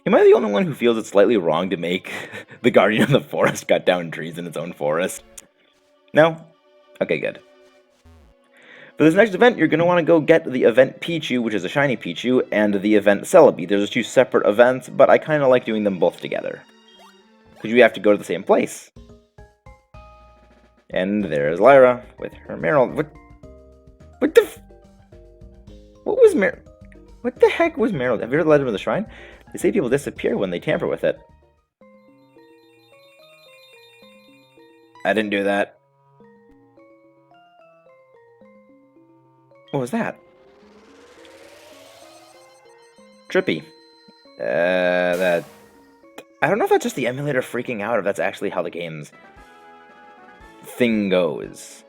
Am I the only one who feels it's slightly wrong to make the Guardian of the Forest cut down trees in its own forest? No? Okay, good. For this next event, you're going to want to go get the event Pichu, which is a shiny Pichu, and the event Celebi. There's two separate events, but I kind of like doing them both together. Because you have to go to the same place. And there's Lyra with her Meryl. What the what was Meryl? What the heck was Meryl? Have you ever led him to the shrine? They say people disappear when they tamper with it. I didn't do that. What was that? Trippy. That... I don't know if that's just the emulator freaking out or if that's actually how the game's thing goes.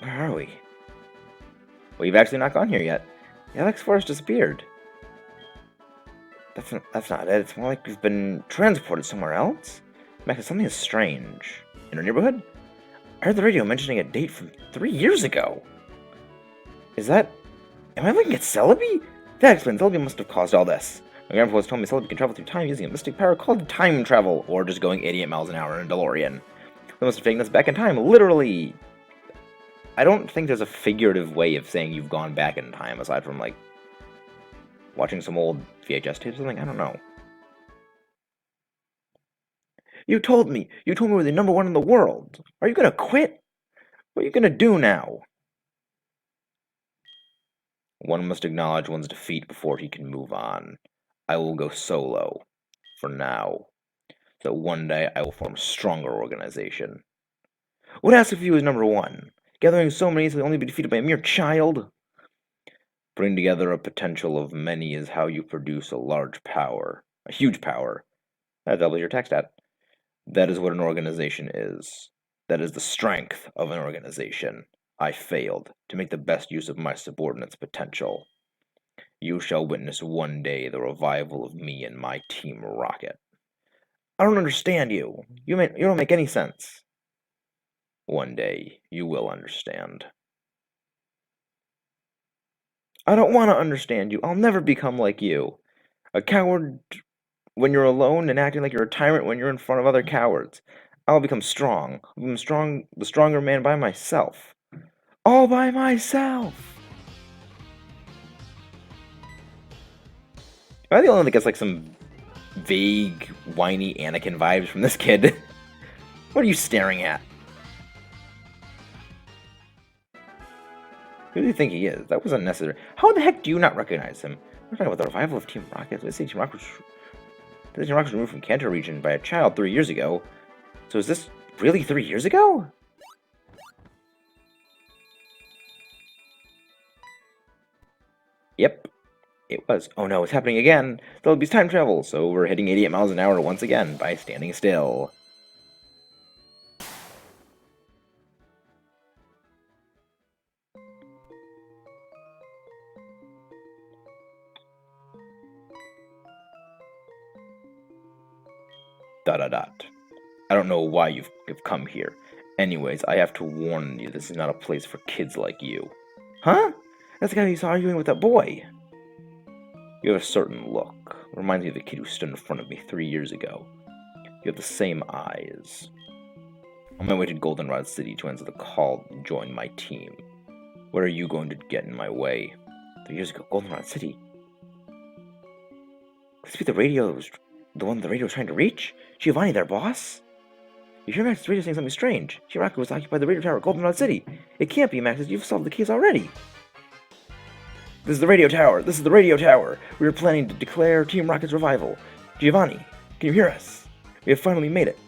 Where are we? Well, you've actually not gone here yet. The Alex Forest disappeared. That's not it. It's more like we've been transported somewhere else. Max, something is strange. In our neighborhood? I heard the radio mentioning a date from 3 years ago. Is that... Am I looking at Celebi? That explains Celebi must have caused all this. My grandpa was telling me Celebi can travel through time using a mystic power called time travel, or just going 88 miles an hour in a DeLorean. They must have taken us back in time, literally. I don't think there's a figurative way of saying you've gone back in time, aside from, like, watching some old VHS tapes or something. I don't know. You told me we're the #1 in the world. Are you gonna quit? What are you gonna do now? One must acknowledge one's defeat before he can move on. I will go solo, for now. So one day I will form a stronger organization. What asks if he was #1? Gathering so many so they only be defeated by a mere child? Bring together a potential of many is how you produce a large power. A huge power. That doubles your tech stat. That is what an organization is. That is the strength of an organization. I failed to make the best use of my subordinates' potential. You shall witness one day the revival of me and my Team Rocket. I don't understand you. You don't make any sense. One day you will understand. I don't want to understand you. I'll never become like you. A coward when you're alone and acting like you're a tyrant when you're in front of other cowards. I'll become strong. I'll become the stronger man by myself. All by myself! Am I the only one that gets like some vague, whiny Anakin vibes from this kid? What are you staring at? Who do you think he is? That was unnecessary. How the heck do you not recognize him? We're talking about the revival of Team Rocket. Let's say Team Rocket was removed from Kanto region by a child 3 years ago. So is this really 3 years ago? Yep, it was. Oh no, it's happening again. There'll be time travel, so we're hitting 88 miles an hour once again by standing still. Dot dot dot. I don't know why you've come here. Anyways, I have to warn you, this is not a place for kids like you. Huh? That's the guy who's arguing with that boy. You have a certain look. Reminds me of the kid who stood in front of me 3 years ago. You have the same eyes. On my way to Goldenrod City to answer the call to join my team. What are you going to get in my way? 3 years ago, Goldenrod City. Could this be the one the radio was trying to reach? Giovanni, their boss? You hear Max's radio saying something strange. Shiraka was occupied the radio tower at Goldenrod City. It can't be, Max, you've solved the case already. This is the radio tower. This is the radio tower. We were planning to declare Team Rocket's revival. Giovanni, can you hear us? We have finally made it.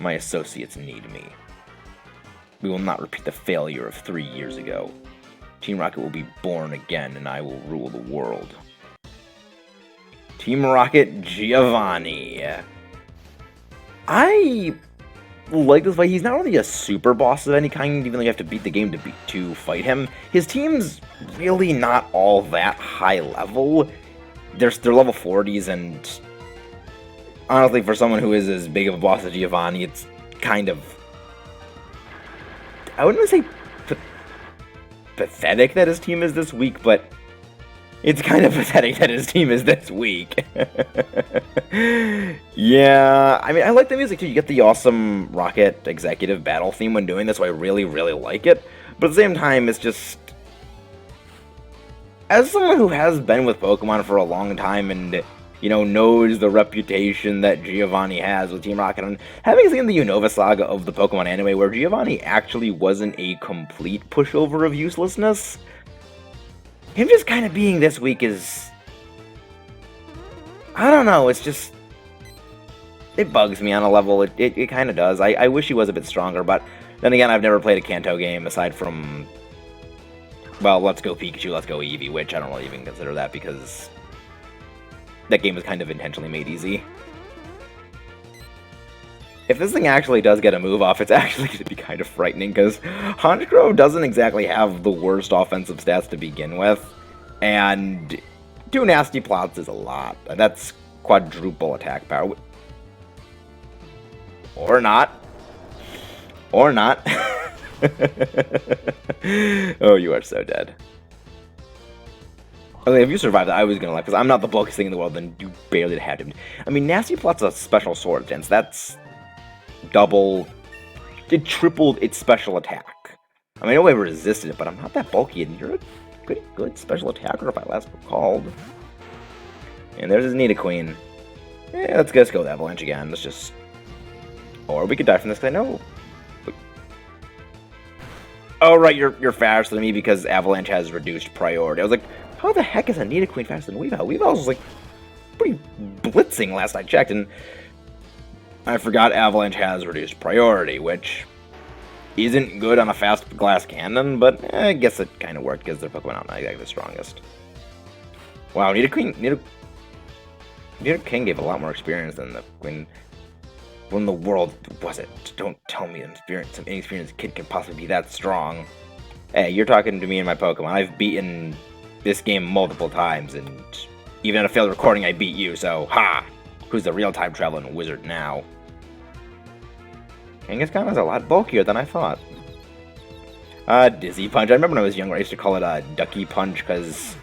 My associates need me. We will not repeat the failure of 3 years ago. Team Rocket will be born again, and I will rule the world. Team Rocket Giovanni. I like this fight. He's not really a super boss of any kind, even though you have to beat the game to fight him. His team's really not all that high level. They're level 40s, and honestly, for someone who is as big of a boss as Giovanni, it's kind of... I wouldn't say pathetic that his team is this weak, but it's kind of pathetic that his team is this weak. Yeah, I mean, I like the music too. You get the awesome Rocket executive battle theme when doing this, so I really, really like it. But at the same time, it's just... As someone who has been with Pokemon for a long time and, you know, knows the reputation that Giovanni has with Team Rocket, and having seen the Unova saga of the Pokemon anime where Giovanni actually wasn't a complete pushover of uselessness, him just kind of being this weak is... I don't know, it's just... It bugs me on a level, it kind of does. I wish he was a bit stronger, but then again, I've never played a Kanto game aside from... Well, Let's Go Pikachu, Let's Go Eevee, which I don't really even consider that because that game was kind of intentionally made easy. If this thing actually does get a move off, it's actually going to be kind of frightening because Honchkrow doesn't exactly have the worst offensive stats to begin with, and 2 nasty plots is a lot. That's quadruple attack power. Or not. Or not. Oh, you are so dead. Okay, if you survived that, I was gonna laugh, because I'm not the bulkiest thing in the world, then you barely had him. I mean, Nasty Plot's a special sword dance. That's double... It tripled its special attack. I mean, I know I resisted it, but I'm not that bulky, and you're a pretty good special attacker, if I last recalled. And there's his Nidoqueen. Yeah, let's just go with Avalanche again. Let's just... Or we could die from this, because I know... Oh, right, you're faster than me because Avalanche has reduced priority. I was like, how the heck is a Nidoqueen faster than Weavile? Weavile was, like, pretty blitzing last I checked, and I forgot Avalanche has reduced priority, which isn't good on a fast glass cannon, but I guess it kind of worked because their Pokemon aren't exactly the strongest. Wow, Nidoking gave a lot more experience than the Queen. What in the world was it? Don't tell me some inexperienced kid can possibly be that strong. Hey, you're talking to me and my Pokemon. I've beaten this game multiple times, and even in a failed recording, I beat you, so ha! Who's the real-time traveling wizard now? Kangaskhan is a lot bulkier than I thought. Dizzy Punch. I remember when I was younger, I used to call it Ducky Punch, because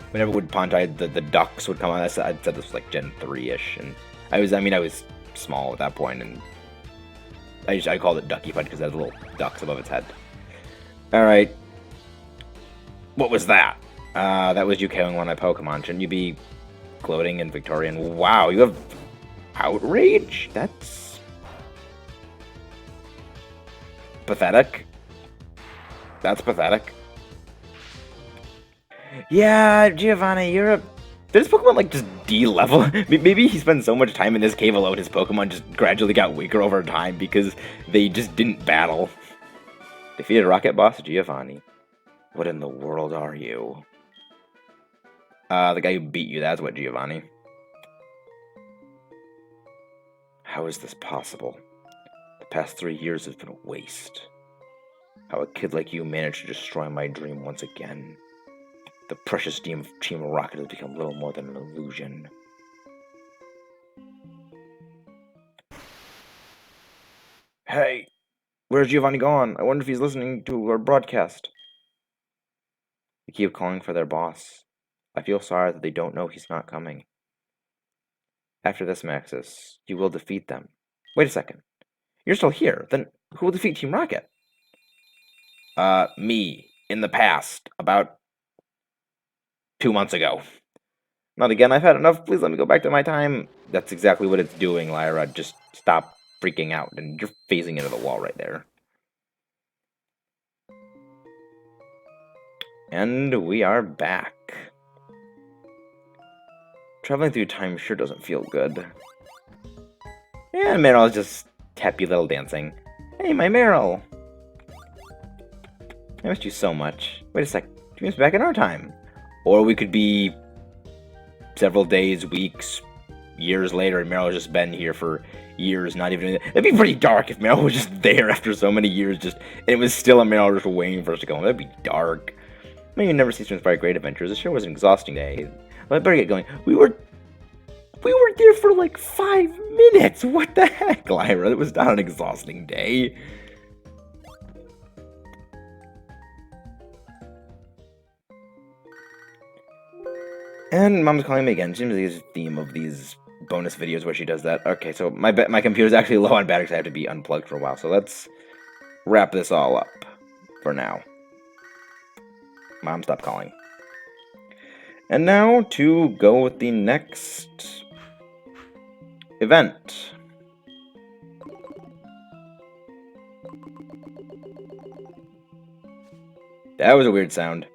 whenever it would punch, the ducks would come out. I said this was like Gen 3-ish, and I was small at that point, and I called it Ducky Punch because it had little ducks above its head. Alright. What was that? That was you KOing one of my Pokemon. Shouldn't you be gloating and Victorian? Wow, you have Outrage? That's pathetic. That's pathetic. Yeah, Giovanni, you're a... Did his Pokemon, like, just de-level? Maybe he spent so much time in this cave alone, his Pokemon just gradually got weaker over time because they just didn't battle. Defeated Rocket Boss Giovanni. What in the world are you? The guy who beat you, that's what, Giovanni. How is this possible? The past 3 years have been a waste. How a kid like you managed to destroy my dream once again. The precious dream of Team Rocket has become little more than an illusion. Hey, where's Giovanni gone? I wonder if he's listening to our broadcast. They keep calling for their boss. I feel sorry that they don't know he's not coming. After this, Maxis, you will defeat them. Wait a second. You're still here. Then who will defeat Team Rocket? Me. In the past. About 2 months ago. Not again, I've had enough. Please let me go back to my time. That's exactly what it's doing, Lyra. Just stop freaking out. And you're phasing into the wall right there. And we are back. Traveling through time sure doesn't feel good. And Meryl's just happy little dancing. Hey, my Meryl! I missed you so much. Wait a sec, you missed back in our time. Or we could be several days, weeks, years later, and Meryl has just been here for years, not even... It'd be pretty dark if Meryl was just there after so many years, and it was still a Meryl just waiting for us to go home. That'd be dark. I mean, you never cease to inspire great adventures. It sure was an exhausting day. Well, I better get going. We were there for like 5 minutes. What the heck, Lyra? It was not an exhausting day. And Mom's calling me again. Seems like it's the theme of these bonus videos where she does that. Okay, so my computer's actually low on battery because I have to be unplugged for a while. So let's wrap this all up for now. Mom, stop calling. And now to go with the next event. That was a weird sound.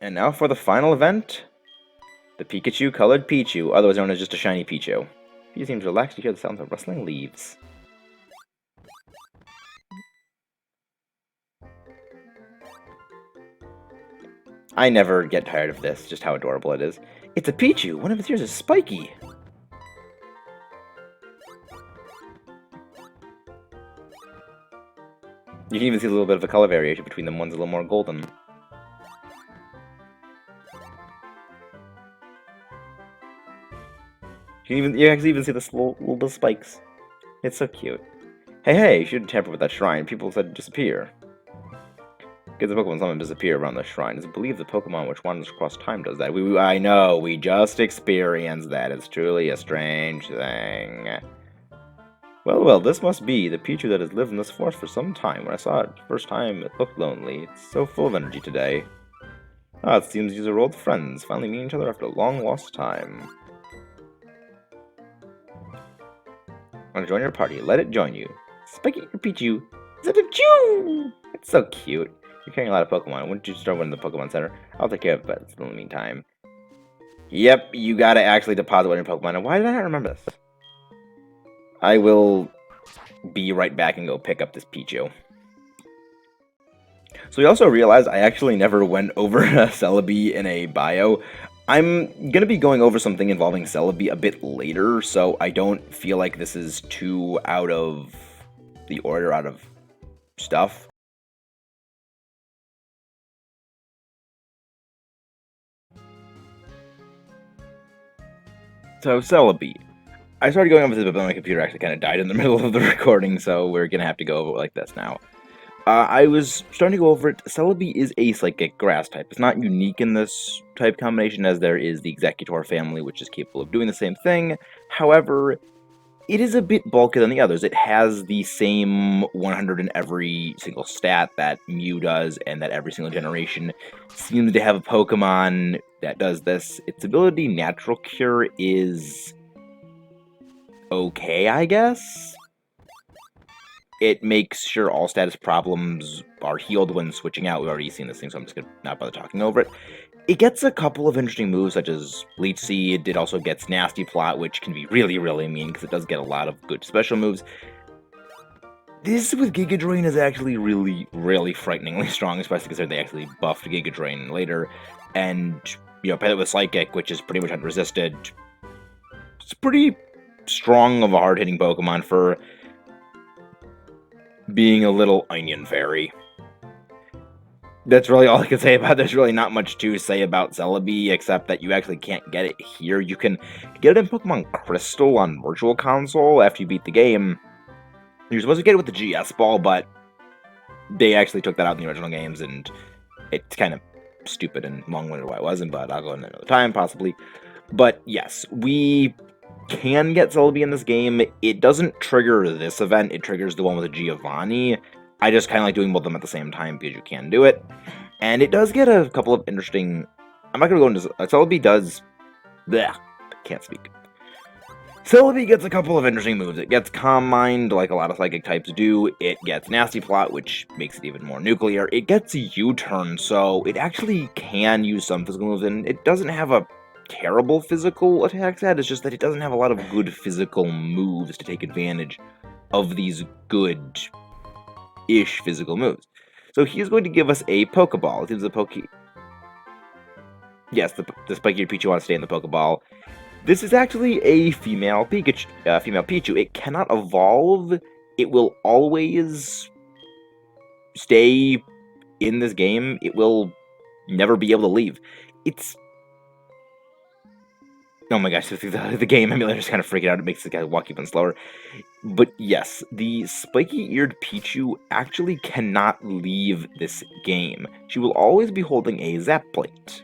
And now for the final event. The Pikachu-colored Pichu, otherwise known as just a shiny Pichu. He seems relaxed to hear the sounds of rustling leaves. I never get tired of this, just how adorable it is. It's a Pichu! One of its ears is spiky! You can even see a little bit of a color variation between them. One's a little more golden. You actually even see the little bit of spikes. It's so cute. Hey, you shouldn't tamper with that shrine. People said to disappear. Get the Pokemon summon disappear around the shrine. It's believed the Pokemon which wanders across time does that. I know, we just experienced that. It's truly a strange thing. Well, this must be the Pichu that has lived in this forest for some time. When I saw it the first time, it looked lonely. It's so full of energy today. It seems these are old friends, finally meeting each other after a long lost time. Want to join your party? Let it join you. Spiky Pichu! Zip-a-choo! It's so cute. You're carrying a lot of Pokemon. Wouldn't you start one in the Pokemon Center? I'll take care of it in the meantime. Yep, you gotta actually deposit one in your Pokemon. And why did I not remember this? I will be right back and go pick up this Pichu. So we also realized I actually never went over Celebi in a bio. I'm going to be going over something involving Celebi a bit later, so I don't feel like this is too out of the order, out of stuff. So, Celebi. I started going over this, but my computer actually kind of died in the middle of the recording, so we're going to have to go over it like this now. I was starting to go over it. Celebi is a psychic grass type. It's not unique in this type combination as there is the Executor family, which is capable of doing the same thing. However, it is a bit bulkier than the others. It has the same 100 in every single stat that Mew does, and that every single generation seems to have a Pokemon that does this. Its ability, Natural Cure, is okay, I guess? It makes sure all status problems are healed when switching out. We've already seen this thing, so I'm just going to not bother talking over it. It gets a couple of interesting moves, such as Leech Seed. It also gets Nasty Plot, which can be really, really mean, because it does get a lot of good special moves. This with Giga Drain is actually really, really frighteningly strong, especially because they actually buffed Giga Drain later. And, pair it with Psychic, which is pretty much unresisted. It's pretty strong of a hard-hitting Pokemon for being a little onion fairy. That's really all I can say about it. There's really not much to say about Celebi, except that you actually can't get it here. You can get it in Pokemon Crystal on Virtual Console after you beat the game. You're supposed to get it with the GS Ball, but they actually took that out in the original games, and it's kind of stupid and long-winded why it wasn't, but I'll go into another time, possibly. But yes, we can get Celebi in this game. It doesn't trigger this event, it triggers the one with the Giovanni. I just kind of like doing both of them at the same time because you can do it. And it does get a couple of interesting... I'm not going to go into... Celebi does... Blech, can't speak. Celebi gets a couple of interesting moves. It gets Calm Mind, like a lot of Psychic types do. It gets Nasty Plot, which makes it even more nuclear. It gets a U-turn, so it actually can use some physical moves, and it doesn't have a terrible physical attack stat. It's just that it doesn't have a lot of good physical moves to take advantage of these good-ish physical moves. So he's going to give us a Pokeball. It seems the Yes, the spiky Pichu wants to stay in the Pokeball. This is actually a female Pichu. It cannot evolve. It will always stay in this game. It will never be able to leave. It's... Oh my gosh, the game emulator's kind of freaking out. It makes the guy walk even slower. But yes, the spiky-eared Pichu actually cannot leave this game. She will always be holding a Zap Plate.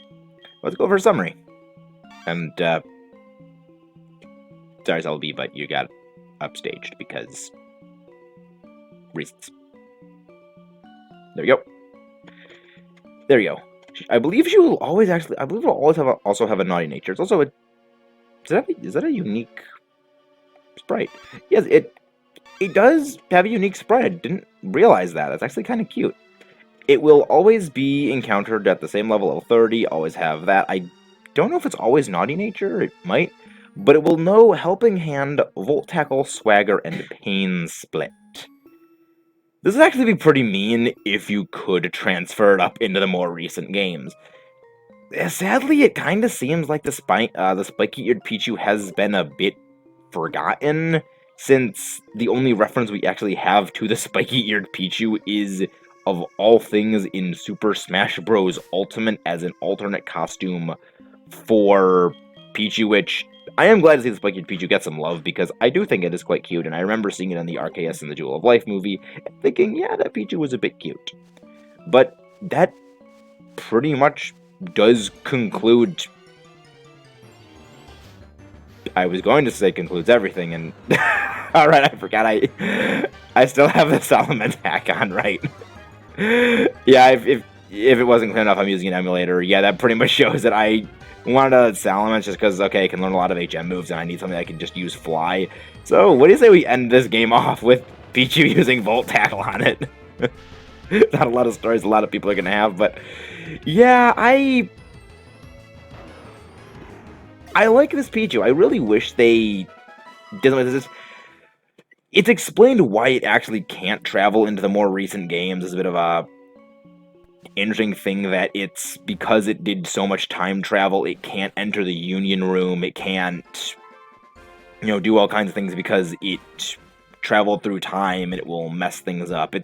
Let's go over a summary. And, sorry, Celebi, but you got upstaged because reasons. There you go. There you go. I believe she will always actually. I believe it will always also have a naughty nature. It's also a. Is that a unique sprite? Yes, it does have a unique sprite. I didn't realize that. That's actually kind of cute. It will always be encountered at the same level of 30. Always have that. I don't know if it's always naughty nature. It might, but it will know Helping Hand, Volt Tackle, Swagger, and Pain Split. This would actually be pretty mean if you could transfer it up into the more recent games. Sadly, it kind of seems like the spiky-eared Pichu has been a bit forgotten, since the only reference we actually have to the spiky-eared Pichu is, of all things, in Super Smash Bros. Ultimate as an alternate costume for Pichu, which I am glad to see the spiky-eared Pichu get some love, because I do think it is quite cute, and I remember seeing it in the RKS and the Jewel of Life movie, and thinking, yeah, that Pichu was a bit cute. But that pretty much does conclude. I was going to say concludes everything, and alright, I forgot I still have the Solomon hack on, right? Yeah, if it wasn't clear enough, I'm using an emulator. Yeah, that pretty much shows that I wanted a Solomon just because, okay, I can learn a lot of HM moves, and I need something I can just use fly. So, what do you say we end this game off with Pichu using Volt Tackle on it? Not a lot of stories a lot of people are going to have, but yeah, I like this Pichu. I really wish they did something like this. It's explained why it actually can't travel into the more recent games. It's a bit of a interesting thing that it's because it did so much time travel, it can't enter the Union Room, it can't, do all kinds of things because it traveled through time and it will mess things up.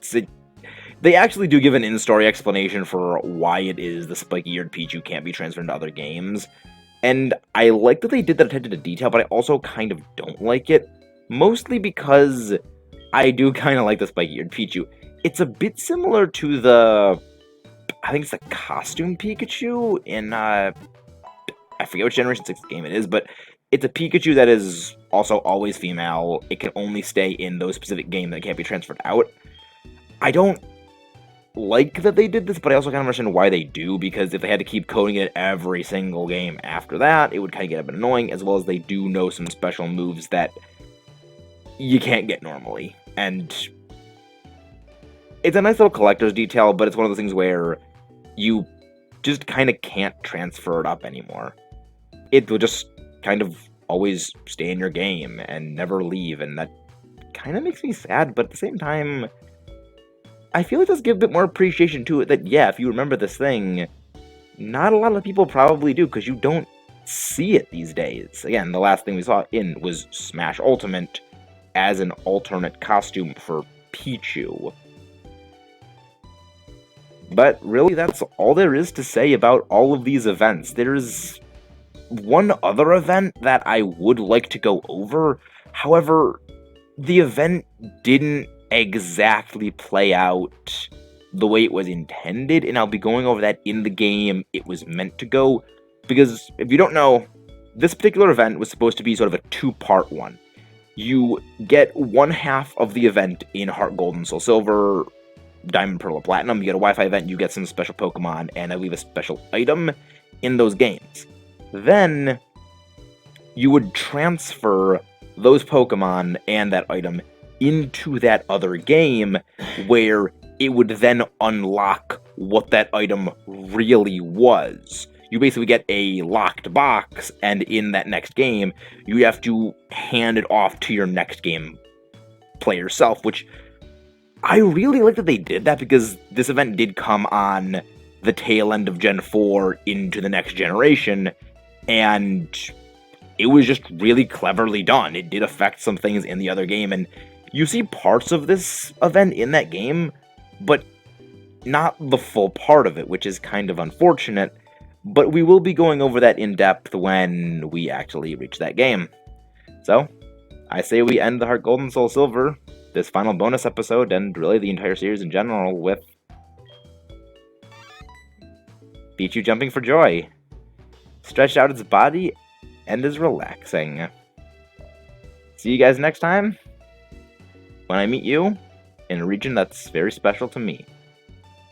They actually do give an in-story explanation for why it is the spiky-eared Pichu can't be transferred into other games. And I like that they did that attention to detail, but I also kind of don't like it. Mostly because I do kind of like the spiky-eared Pichu. It's a bit similar to I think it's the costume Pikachu in, I forget which Generation 6 game it is, but it's a Pikachu that is also always female. It can only stay in those specific games that can't be transferred out. I don't like that they did this, but I also kind of understand why they do, because if they had to keep coding it every single game after that, it would kind of get a bit annoying, as well as they do know some special moves that you can't get normally. And it's a nice little collector's detail, but it's one of those things where you just kind of can't transfer it up anymore. It will just kind of always stay in your game and never leave, and that kind of makes me sad, but at the same time, I feel like it does give a bit more appreciation to it that, yeah, if you remember this thing, not a lot of people probably do, because you don't see it these days. Again, the last thing we saw in was Smash Ultimate as an alternate costume for Pichu. But really, that's all there is to say about all of these events. There's one other event that I would like to go over. However, the event didn't exactly play out the way it was intended, and I'll be going over that in the game it was meant to go, because if you don't know, this particular event was supposed to be sort of a two-part one. You get one half of the event in HeartGold and SoulSilver, Diamond, Pearl, or Platinum. You get a Wi-Fi event, you get some special Pokemon, and I believe a special item in those games. Then you would transfer those Pokemon and that item into that other game, where it would then unlock what that item really was. You basically get a locked box, and in that next game, you have to hand it off to your next game play yourself, which I really like that they did that, because this event did come on the tail end of Gen 4 into the next generation, and it was just really cleverly done. It did affect some things in the other game, and you see parts of this event in that game, but not the full part of it, which is kind of unfortunate, but we will be going over that in depth when we actually reach that game. So, I say we end the HeartGold and SoulSilver, this final bonus episode, and really the entire series in general, with Pichu jumping for joy. Stretched out its body and is relaxing. See you guys next time when I meet you in a region that's very special to me,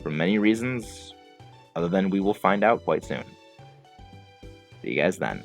for many reasons other than we will find out quite soon. See you guys then.